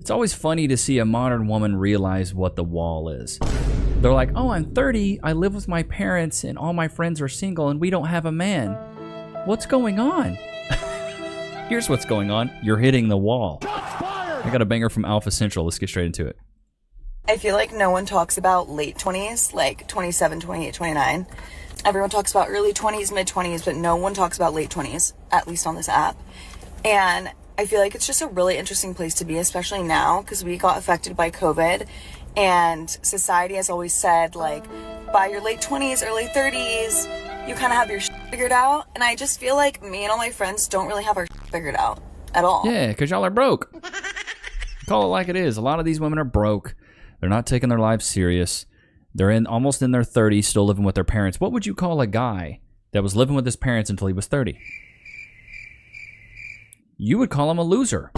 It's always funny to see a modern woman realize what the wall is. They're like, oh, I'm 30, I live with my parents, and all my friends are single, and we don't have a man. What's going on? Here's what's going on. You're hitting the wall. I got a banger from Alpha Central. Let's get straight into it. I feel like no one talks about late 20s, like 27, 28, 29. Everyone talks about early 20s, mid 20s, but no one talks about late 20s, at least on this app. And I feel like it's just a really interesting place to be, especially now, because we got affected by COVID. And society has always said, like, by your late 20s, early 30s, you kind of have your shit figured out. And I just feel like me and all my friends don't really have our shit figured out at all. Yeah, because y'all are broke. Call it like it is. A lot of these women are broke. They're not taking their lives serious. They're almost in their 30s, still living with their parents. What would you call a guy that was living with his parents until he was 30? You would call him a loser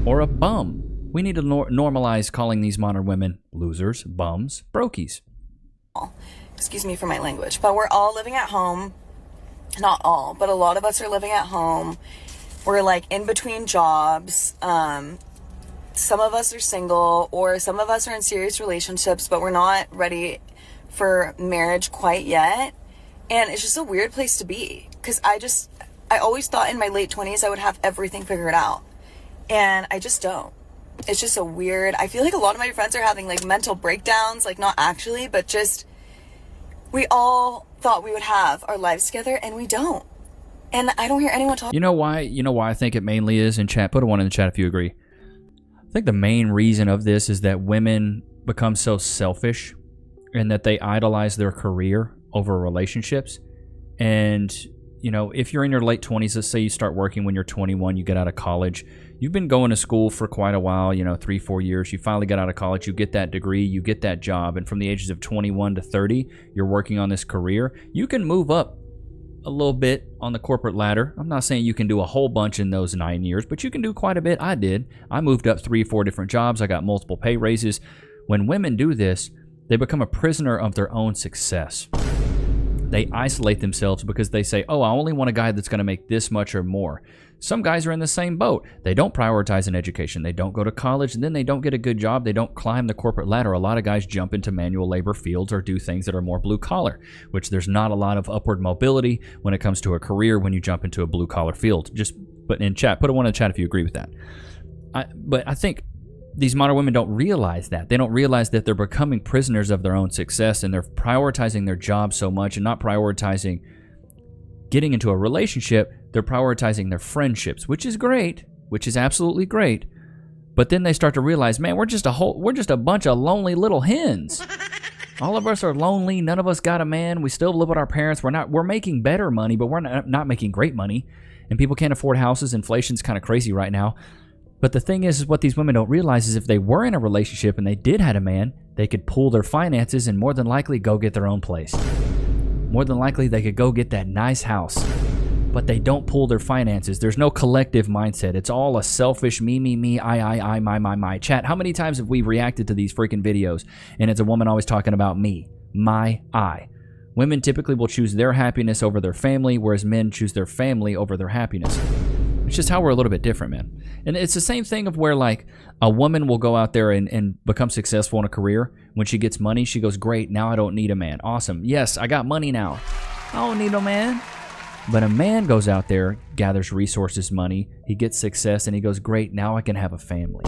or a bum. We need to normalize calling these modern women losers, bums, brokies. Excuse me for my language, but we're all living at home. Not all, but a lot of us are living at home. We're like in between jobs. Some of us are single, or some of us are in serious relationships, but we're not ready for marriage quite yet. And it's just a weird place to be, because I always thought in my late 20s I would have everything figured out, and I just don't. It's just a weird, I feel like a lot of my friends are having like mental breakdowns, like not actually, but just, we all thought we would have our lives together, and we don't. And I don't hear anyone talk. You know why I think it mainly is in chat? Put a 1 in the chat if you agree. I think the main reason of this is that women become so selfish and that they idolize their career over relationships. And, you know, if you're in your late 20s, let's say you start working when you're 21, you get out of college. You've been going to school for quite a while, 3-4 years. You finally get out of college, you get that degree, you get that job. And from the ages of 21 to 30, you're working on this career. You can move up a little bit on the corporate ladder. I'm not saying you can do a whole bunch in those 9 years, but you can do quite a bit. I did. I moved up 3-4 different jobs. I got multiple pay raises. When women do this, they become a prisoner of their own success. They isolate themselves because they say, oh, I only want a guy that's going to make this much or more. Some guys are in the same boat. They don't prioritize an education. They don't go to college, and then they don't get a good job. They don't climb the corporate ladder. A lot of guys jump into manual labor fields or do things that are more blue collar, which there's not a lot of upward mobility when it comes to a career when you jump into a blue collar field. Just put in chat, put a 1 in the chat if you agree with that. But I think these modern women don't realize that. They don't realize that they're becoming prisoners of their own success, and they're prioritizing their job so much and not prioritizing getting into a relationship. They're prioritizing their friendships, which is great, which is absolutely great. But then they start to realize, man, we're just a bunch of lonely little hens. All of us are lonely. None of us got a man. We still live with our parents. We're making better money, but we're not making great money. And people can't afford houses. Inflation's kind of crazy right now. But the thing is what these women don't realize is if they were in a relationship and they did have a man, they could pool their finances and more than likely go get their own place. More than likely they could go get that nice house. But they don't pool their finances. There's no collective mindset. It's all a selfish me, I, my. Chat, how many times have we reacted to these freaking videos and it's a woman always talking about me, my, I? Women typically will choose their happiness over their family, whereas men choose their family over their happiness. It's just how we're a little bit different, man. And it's the same thing of where, like, a woman will go out there and become successful in a career. When she gets money, she goes, great, now I don't need a man. Awesome. Yes, I got money now. I don't need no man. But a man goes out there, gathers resources, money, he gets success, and he goes, great, now I can have a family.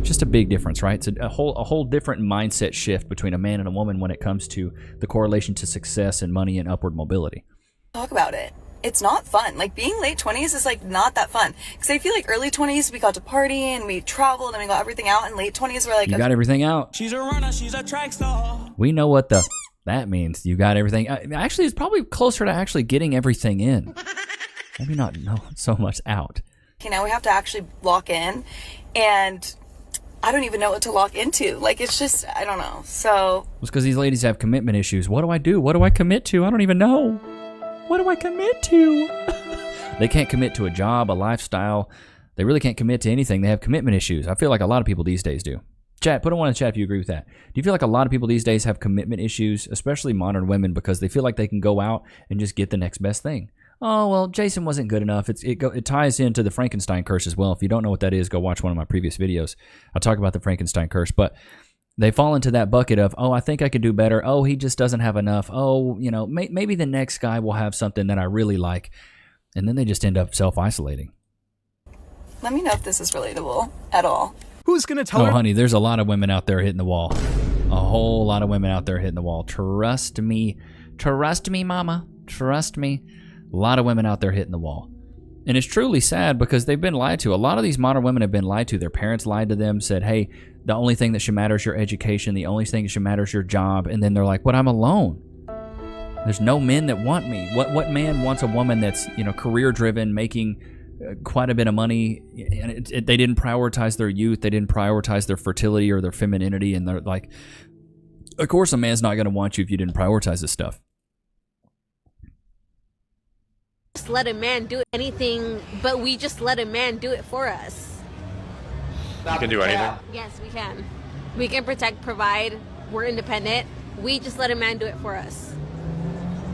Just a big difference, right? It's a whole different mindset shift between a man and a woman when it comes to the correlation to success and money and upward mobility. Talk about it. It's not fun. Like, being late 20s is like not that fun, because I feel like early 20s we got to party and we traveled and we got everything out, and late 20s we're like, you got everything out. She's a runner, she's a track star. We know what that means. You got everything. Actually, it's probably closer to actually getting everything in. Maybe not so much out. Okay, now we have to actually lock in, and I don't even know what to lock into. Like, it's just, I don't know. So it's because these ladies have commitment issues. What do I do? What do I commit to? I don't even know. What do I commit to? They can't commit to a job, a lifestyle. They really can't commit to anything. They have commitment issues. I feel like a lot of people these days do. Chat, put a 1 in the chat if you agree with that. Do you feel like a lot of people these days have commitment issues, especially modern women, because they feel like they can go out and just get the next best thing? oh, well, Jason wasn't good enough. It ties into the Frankenstein curse as well. If you don't know what that is, go watch one of my previous videos. I'll talk about the Frankenstein curse. But they fall into that bucket of, oh, I think I could do better. Oh, he just doesn't have enough. Oh, you know, maybe the next guy will have something that I really like. And then they just end up self-isolating. Let me know if this is relatable at all. Who's going to tell her? Oh, honey, there's a lot of women out there hitting the wall. A whole lot of women out there hitting the wall. Trust me. Trust me, mama. Trust me. A lot of women out there hitting the wall. And it's truly sad because they've been lied to. A lot of these modern women have been lied to. Their parents lied to them, said, hey, the only thing that should matter is your education. The only thing that should matter is your job. And then they're like, but I'm alone. There's no men that want me. What man wants a woman that's, you know, career-driven, making quite a bit of money? And they didn't prioritize their youth. They didn't prioritize their fertility or their femininity. And they're like, of course a man's not going to want you if you didn't prioritize this stuff. Just let a man do anything, but we just let a man do it for us. You can do anything? Yes, we can. We can protect, provide. We're independent. We just let a man do it for us.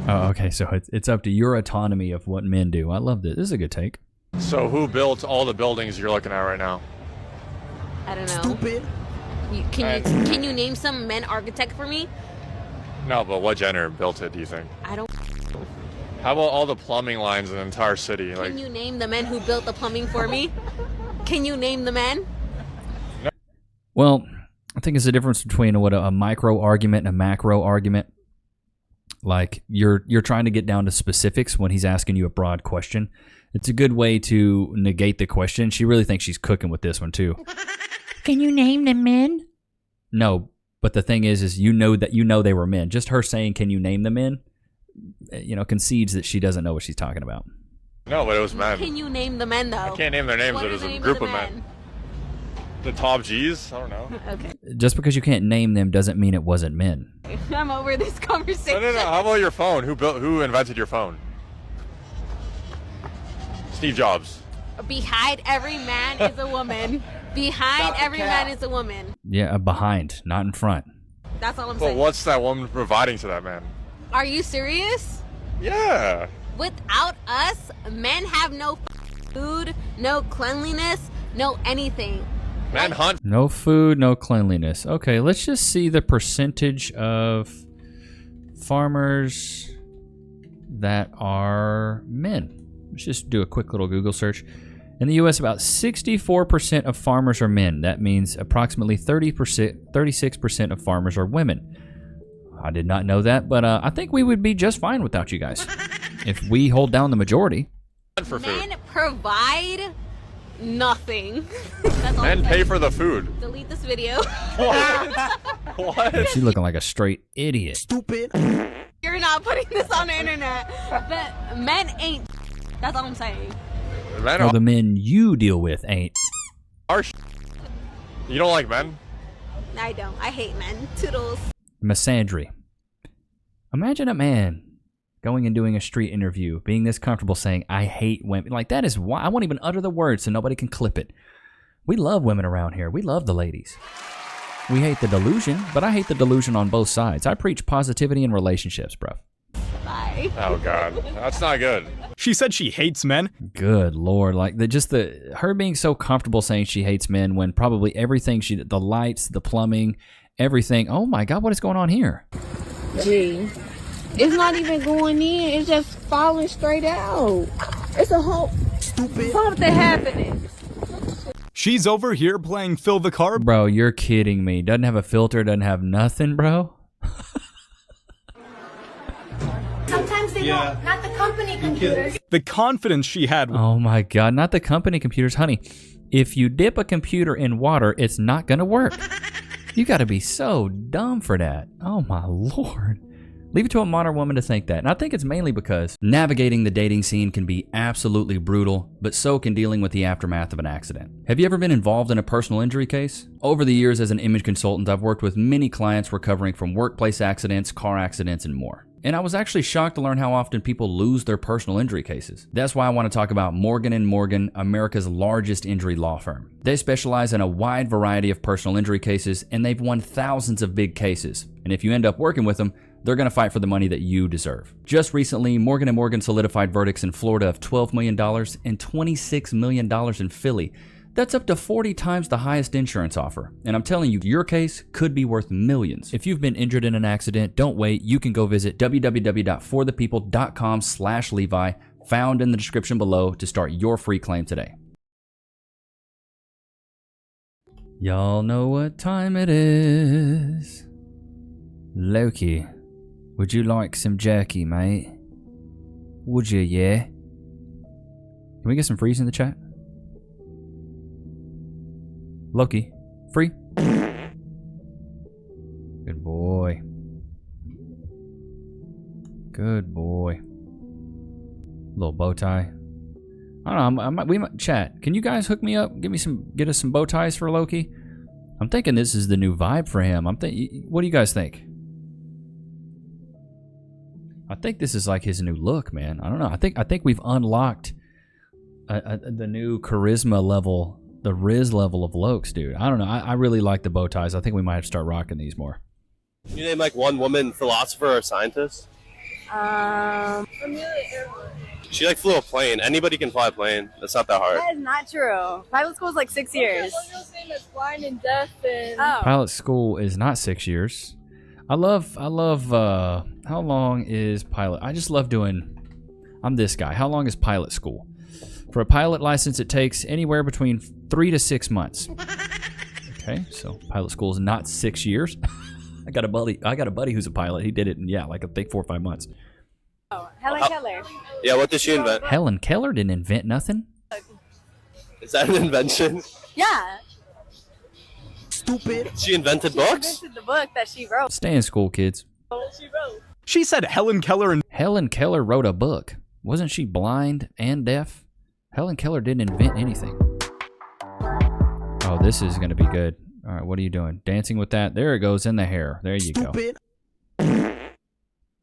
Oh, okay. So it's up to your autonomy of what men do. I love this. This is a good take. So who built all the buildings you're looking at right now? I don't know. Stupid. Can you name some men architect for me? No, but what gender built it, do you think? I don't. How about all the plumbing lines in the entire city? Like, Can you name the men who built the plumbing for me? Can you name the men? Well, I think it's the difference between what a micro argument and a macro argument. Like you're trying to get down to specifics when he's asking you a broad question. It's a good way to negate the question. She really thinks she's cooking with this one too. Can you name the men? No, but the thing is you know they were men. Just her saying, "Can you name the men?" You know, concedes that she doesn't know what she's talking about. no, but it was men. Can you name the men though? I can't name their names, What but are it was the a names group the of men. The top G's? I don't know. Okay. Just because you can't name them doesn't mean it wasn't men. I'm over this conversation. No. How about your phone? Who invented your phone? Steve Jobs. Behind every man is a woman. Behind every man is a woman. Yeah, behind, not in front. That's all I'm But saying. what's that woman providing to that man? Are you serious? Yeah. Without us, men have no food, no cleanliness, no anything. Men hunt. No food, no cleanliness. Okay, let's just see the percentage of farmers that are men. Let's just do a quick little Google search. In the U.S., about 64% of farmers are men. That means approximately 36% of farmers are women. I did not know that, but I think we would be just fine without you guys if we hold down the majority. For food. Men provide nothing. That's all Men I'm pay saying. for the food. Delete this video. What? She's looking like a straight idiot. Stupid. You're not putting this on the internet. But men ain't. That's all I'm saying. Men Well, the men you deal with ain't. are. You don't like men? I don't. I hate men. Toodles. Misandry. Imagine a man going and doing a street interview, being this comfortable saying, I hate women. Like, that is why I won't even utter the word so nobody can clip it. We love women around here. We love the ladies. We hate the delusion, but I hate the delusion on both sides. I preach positivity in relationships, bro. Bye. Oh, God. That's not good. She said she hates men. Good Lord. Like, her being so comfortable saying she hates men when probably everything the lights, the plumbing, everything. Oh my God, what is going on here? Gee, it's not even going in. It's just falling straight out. It's a whole Stupid. something happening. She's over here playing Fill the Car. Bro, you're kidding me. Doesn't have a filter, doesn't have nothing, bro. Sometimes they don't. Not the company computers. The confidence she had. Oh my God, not the company computers. Honey, if you dip a computer in water, it's not going to work. You got to be so dumb for that. Oh my Lord. Leave it to a modern woman to think that. And I think it's mainly because navigating the dating scene can be absolutely brutal, but so can dealing with the aftermath of an accident. Have you ever been involved in a personal injury case? Over the years as an image consultant, I've worked with many clients recovering from workplace accidents, car accidents, and more. And I was actually shocked to learn how often people lose their personal injury cases. That's why I want to talk about Morgan & Morgan, America's largest injury law firm. They specialize in a wide variety of personal injury cases, and they've won thousands of big cases. And if you end up working with them, they're going to fight for the money that you deserve. Just recently, Morgan & Morgan solidified verdicts in Florida of $12 million and $26 million in Philly. That's up to 40 times the highest insurance offer. And I'm telling you, your case could be worth millions. If you've been injured in an accident, don't wait. You can go visit www.forthepeople.com/Levi, found in the description below, to start your free claim today. Y'all know what time it is. Loki, would you like some jerky, mate? Would you, yeah? Can we get some freeze in the chat? Loki, free? Good boy. Good boy. Little bow tie. I don't know. We might chat. Can you guys hook me up? Get us some bow ties for Loki. I'm thinking this is the new vibe for him. What do you guys think? I think this is like his new look, man. I don't know. I think we've unlocked the new charisma level, the Riz level of Lokes, dude. I don't know. I really like the bow ties. I think we might have to start rocking these more. Can you name like one woman philosopher or scientist? She like flew a plane. Anybody can fly a plane. That's not that hard. That is not true. Pilot school is like 6 years. blind and deaf and... Oh. Pilot school is not 6 years. I love how long is pilot? I just love doing, I'm this guy. How long is pilot school? For a pilot license, it takes anywhere between 3 to 6 months. Okay, so pilot school is not 6 years. I got a buddy who's a pilot. He did it in, like I think 4 or 5 months. Oh, Helen Keller. Yeah, what did she invent? Helen Keller didn't invent nothing. Is that an invention? Yeah. Stupid. She invented books? She invented the book that she wrote. Stay in school, kids. She wrote. She said Helen Keller wrote a book. Wasn't she blind and deaf? Helen Keller didn't invent anything. Oh, this is going to be good. All right, what are you doing? Dancing with that? There it goes in the hair. There you go.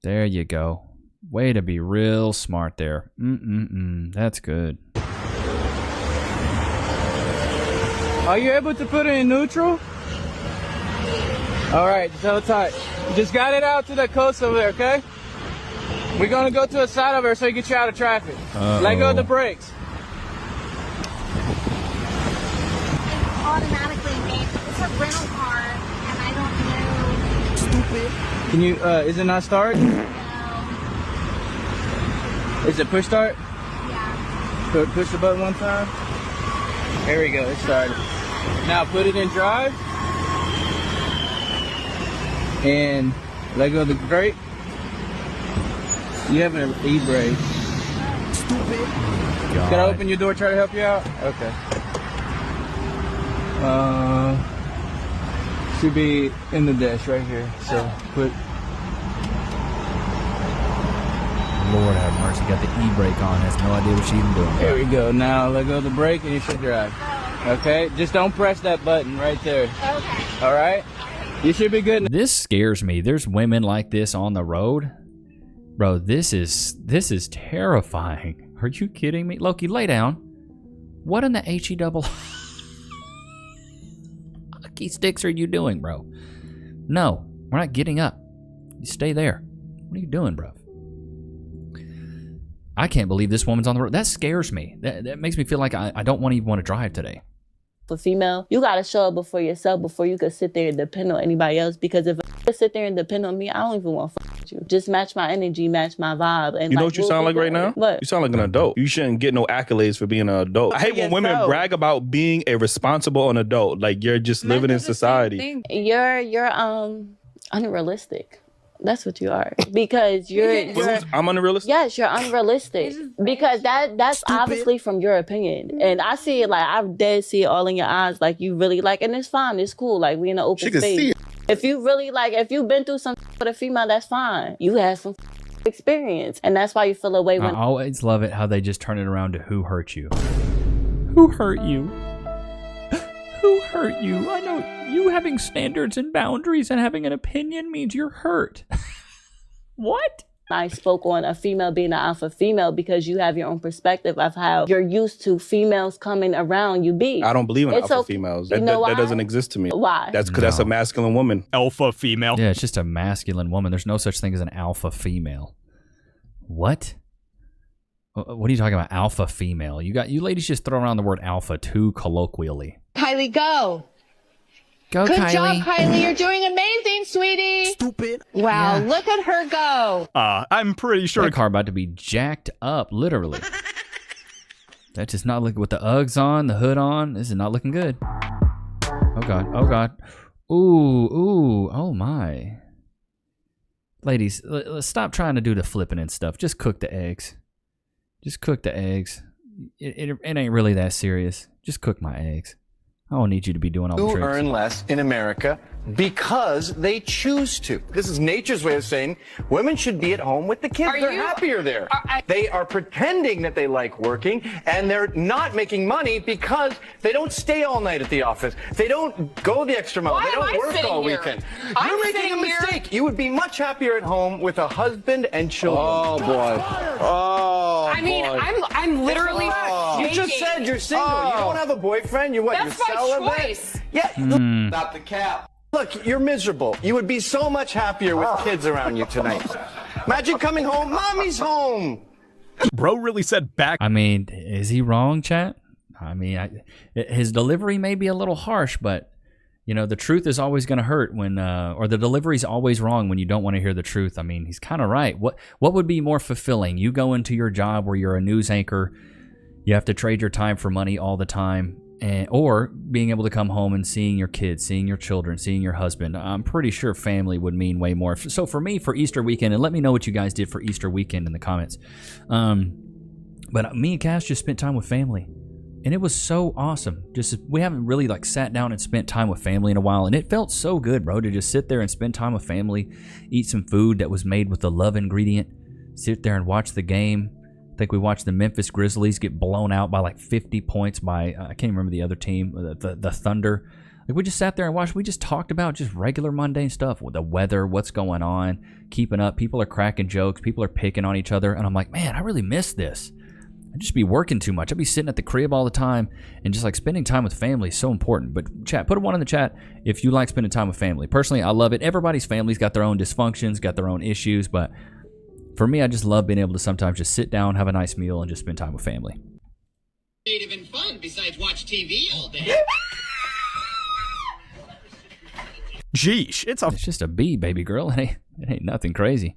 There you go. Way to be real smart there. That's good. Are you able to put it in neutral? All right, just hold tight. You just got it out to the coast over there, okay? We're gonna go to a side over there so you get you out of traffic. Let go of the brakes. It's automatically made. It's a rental car, and I don't know. Stupid. Can you, is it not start? No. Is it push start? Yeah. Push the button one time. There we go, it started. Now put it in drive. And let go of the brake. You have an e-brake. Stupid. Can I open your door, try to help you out? Okay. Should be in the dash right here. So put. Lord have mercy, got the e-brake on, has no idea what she's even doing. There we go. Now let go of the brake and you should drive. Okay? Just don't press that button right there. Okay. All right? You should be good. This scares me. There's women like this on the road. Bro, this is terrifying. Are you kidding me? Loki, lay down. What in the HE double hockey sticks are you doing, bro? No, we're not getting up. You stay there. What are you doing, bro? I can't believe this woman's on the road. That scares me. That makes me feel like I don't even want to drive today. For female, you gotta show up before yourself before you can sit there and depend on anybody else. Because if I sit there and depend on me, I don't even want to with you. Just match my energy, match my vibe. And you know what you sound like right now? What? You sound like an adult. You shouldn't get no accolades for being an adult. I hate when women brag about being a responsible adult. Like you're just living in society. You're unrealistic. That's what you are. Because I'm unrealistic? Yes, you're unrealistic. Because that's obviously from your opinion. And I see it like, I dead see it all in your eyes. Like you really like, and it's fine. It's cool. Like we in an open space. If you really like, if you've been through something with a female, that's fine. You have some experience. And that's why you feel away when. I always love it how they just turn it around to who hurt you. Who hurt you? Who hurt you? I know you having standards and boundaries and having an opinion means you're hurt. What? I spoke on a female being an alpha female because you have your own perspective of how you're used to females coming around you be. I don't believe in alpha females. That doesn't exist to me. Why? That's because that's a masculine woman. Alpha female. Yeah, it's just a masculine woman. There's no such thing as an alpha female. What? What are you talking about, alpha female? You ladies just throw around the word alpha too colloquially. Kylie, go. Go, Good Kylie. job, Kylie. You're doing amazing, sweetie. Stupid. Wow, Yeah. look at her go. I'm pretty sure. That car about to be jacked up, literally. That's just not looking with the Uggs on, the hood on. This is not looking good. Oh God, oh God. Ooh, oh my. Ladies, let's stop trying to do the flipping and stuff. Just cook the eggs. Just cook the eggs. It ain't really that serious. Just cook my eggs. I don't need you to be doing all the Who tricks. earn less in America because they choose to. This is nature's way of saying women should be at home with the kids. They're happier there. They are pretending that they like working, and they're not making money because they don't stay all night at the office. They don't go the extra mile. Why They am don't I work sitting all here? weekend. I'm You're making a sitting here. mistake. You would be much happier at home with a husband and children. Oh boy. Oh I mean, boy. I'm literally. You just said you're single. You don't have a boyfriend. You're what? That's you're my celibate? choice. Yeah. Stop the cap. Look, you're miserable. You would be so much happier with kids around you tonight. Imagine coming home. Mommy's home. Bro really said back. I mean, is he wrong, chat? I mean, his delivery may be a little harsh, but you know, the truth is always going to hurt when, or the delivery's always wrong when you don't want to hear the truth. I mean, he's kind of right. What would be more fulfilling? You go into your job where you're a news anchor, you have to trade your time for money all the time, or being able to come home and seeing your kids, seeing your children, seeing your husband. I'm pretty sure family would mean way more. So for me, for Easter weekend, and let me know what you guys did for Easter weekend in the comments. But me and Cass just spent time with family, and it was so awesome. We haven't really like sat down and spent time with family in a while, and it felt so good, bro, to just sit there and spend time with family, eat some food that was made with the love ingredient, sit there and watch the game. I think we watched the Memphis Grizzlies get blown out by like 50 points by, I can't remember the other team, the Thunder. Like we just sat there and watched. We just talked about just regular mundane stuff, the weather, what's going on, keeping up. People are cracking jokes. People are picking on each other. And I'm like, man, I really miss this. I'd just be working too much. I'd be sitting at the crib all the time, and just like spending time with family is so important. But chat, put a 1 in the chat if you like spending time with family. Personally, I love it. Everybody's family's got their own dysfunctions, got their own issues, but for me, I just love being able to sometimes just sit down, have a nice meal, and just spend time with family. Creative and fun besides watch TV all day. Geesh, it's just a bee, baby girl. It ain't nothing crazy.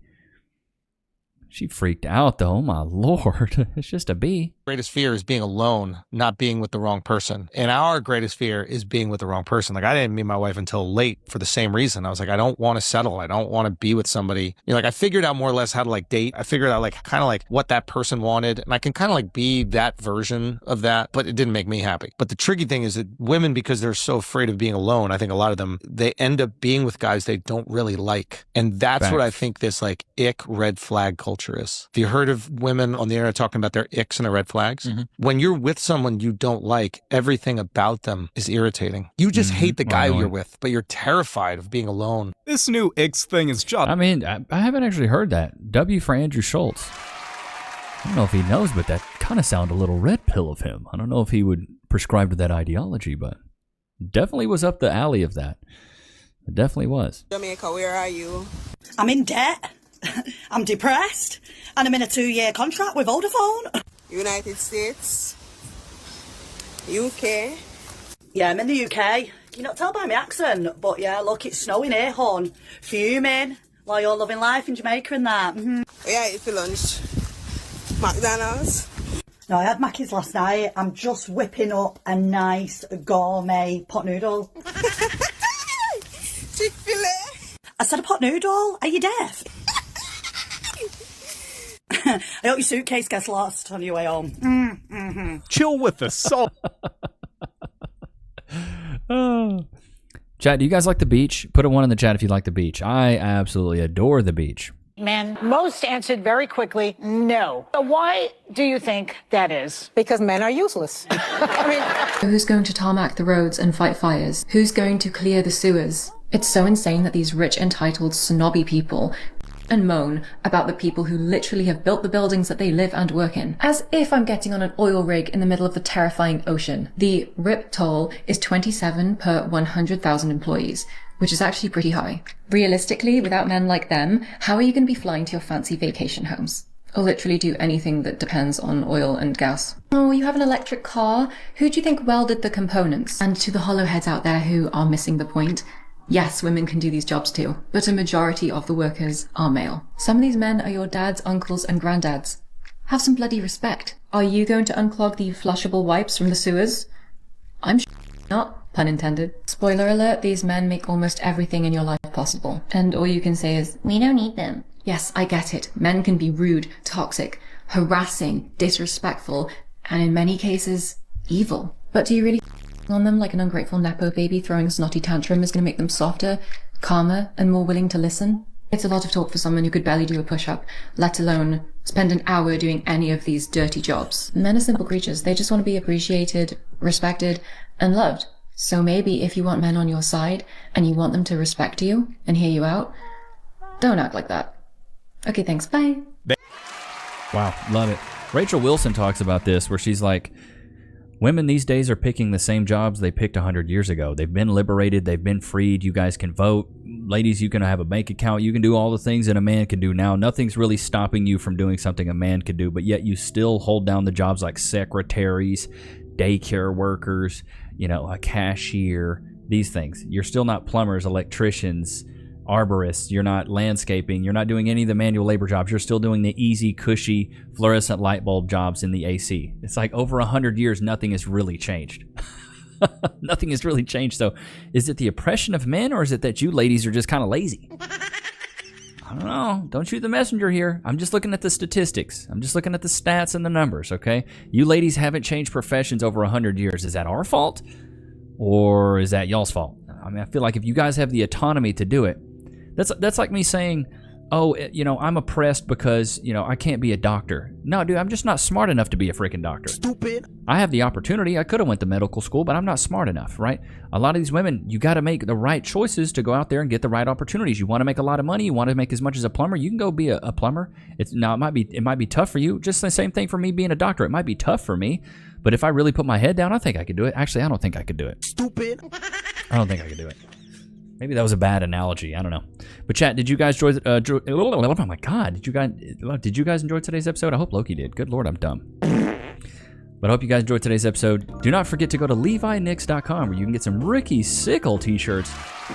She freaked out, though. Oh, my Lord. It's just a bee. Greatest fear is being alone, not being with the wrong person. And our greatest fear is being with the wrong person. Like, I didn't meet my wife until late for the same reason. I was like, I don't want to settle. I don't want to be with somebody. You know, like, I figured out more or less how to, like, date. I figured out, like, kind of like what that person wanted. And I can kind of, like, be that version of that, but it didn't make me happy. But the tricky thing is that women, because they're so afraid of being alone, I think a lot of them, they end up being with guys they don't really like. And that's what I think this, like, ick red flag culture is. Have you heard of women on the internet talking about their icks and their red flags? Mm-hmm. When you're with someone you don't like, everything about them is irritating. You just hate the guy you're with, but you're terrified of being alone. This new icks thing is just... I mean, I haven't actually heard that. W for Andrew Schultz. I don't know if he knows, but that kind of sounded a little red pill of him. I don't know if he would prescribe to that ideology, but definitely was up the alley of that. It definitely was. Jamaica, where are you? I'm in debt. I'm depressed, and I'm in a 2-year contract with Vodafone. United States, UK. Yeah, I'm in the UK. Can you not tell by my accent? But yeah, look, it's snowing here, hon. Fuming while you're loving life in Jamaica and that. Mm-hmm. Yeah, it's for lunch. McDonald's. No, I had Mackey's last night. I'm just whipping up a nice gourmet pot noodle. Chick-fil-A. I said a pot noodle. Are you deaf? I hope your suitcase gets lost on your way home. Mm-hmm. Chill with the salt. Chat, do you guys like the beach? Put a 1 in the chat if you like the beach. I absolutely adore the beach. Men, most answered very quickly, no. So why do you think that is? Because men are useless. Who's going to tarmac the roads and fight fires? Who's going to clear the sewers? It's so insane that these rich, entitled, snobby people and moan about the people who literally have built the buildings that they live and work in. As if I'm getting on an oil rig in the middle of the terrifying ocean. The RIP toll is 27 per 100,000 employees, which is actually pretty high. Realistically, without men like them, how are you going to be flying to your fancy vacation homes? Or literally do anything that depends on oil and gas? Oh, you have an electric car? Who do you think welded the components? And to the hollowheads out there who are missing the point, yes, women can do these jobs too, but a majority of the workers are male. Some of these men are your dads, uncles, and granddads. Have some bloody respect. Are you going to unclog the flushable wipes from the sewers? I'm not. Pun intended. Spoiler alert, these men make almost everything in your life possible. And all you can say is, we don't need them. Yes, I get it. Men can be rude, toxic, harassing, disrespectful, and in many cases, evil. But do you really on them like an ungrateful nepo baby throwing a snotty tantrum is going to make them softer, calmer, and more willing to listen? It's a lot of talk for someone who could barely do a push-up, let alone spend an hour doing any of these dirty jobs. Men are simple creatures. They just want to be appreciated, respected, and loved. So maybe if you want men on your side and you want them to respect you and hear you out, don't act like that. Okay, thanks. Bye. Wow, love it. Rachel Wilson talks about this where she's like, women these days are picking the same jobs they picked 100 years ago. They've been liberated. They've been freed. You guys can vote. Ladies, you can have a bank account. You can do all the things that a man can do now. Nothing's really stopping you from doing something a man could do, but yet you still hold down the jobs like secretaries, daycare workers, you know, a cashier, these things. You're still not plumbers, electricians, arborists. You're not landscaping. You're not doing any of the manual labor jobs. You're still doing the easy, cushy, fluorescent light bulb jobs in the AC. It's like over 100 years, nothing has really changed. Nothing has really changed. So is it the oppression of men, or is it that you ladies are just kind of lazy? I don't know. Don't shoot the messenger here. I'm just looking at the statistics. I'm just looking at the stats and the numbers, okay? You ladies haven't changed professions over 100 years. Is that our fault? Or is that y'all's fault? I mean, I feel like if you guys have the autonomy to do it, that's like me saying, oh, you know, I'm oppressed because, you know, I can't be a doctor. No, dude, I'm just not smart enough to be a freaking doctor. Stupid. I have the opportunity. I could have went to medical school, but I'm not smart enough, right? A lot of these women, you got to make the right choices to go out there and get the right opportunities. You want to make a lot of money. You want to make as much as a plumber. You can go be a plumber. It might be tough for you. Just the same thing for me being a doctor. It might be tough for me, but if I really put my head down, I think I could do it. Actually, I don't think I could do it. Stupid. I don't think I could do it. Maybe that was a bad analogy. I don't know. But chat, did you guys enjoy? Oh my God, did you guys enjoy today's episode? I hope Loki did. Good Lord, I'm dumb. But I hope you guys enjoyed today's episode. Do not forget to go to LeviNichs.com where you can get some Ricky Sickle t-shirts.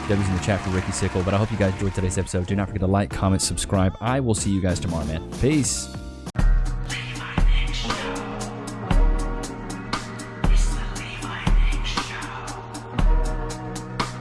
W's in the chat for Ricky Sickle. But I hope you guys enjoyed today's episode. Do not forget to like, comment, subscribe. I will see you guys tomorrow, man. Peace.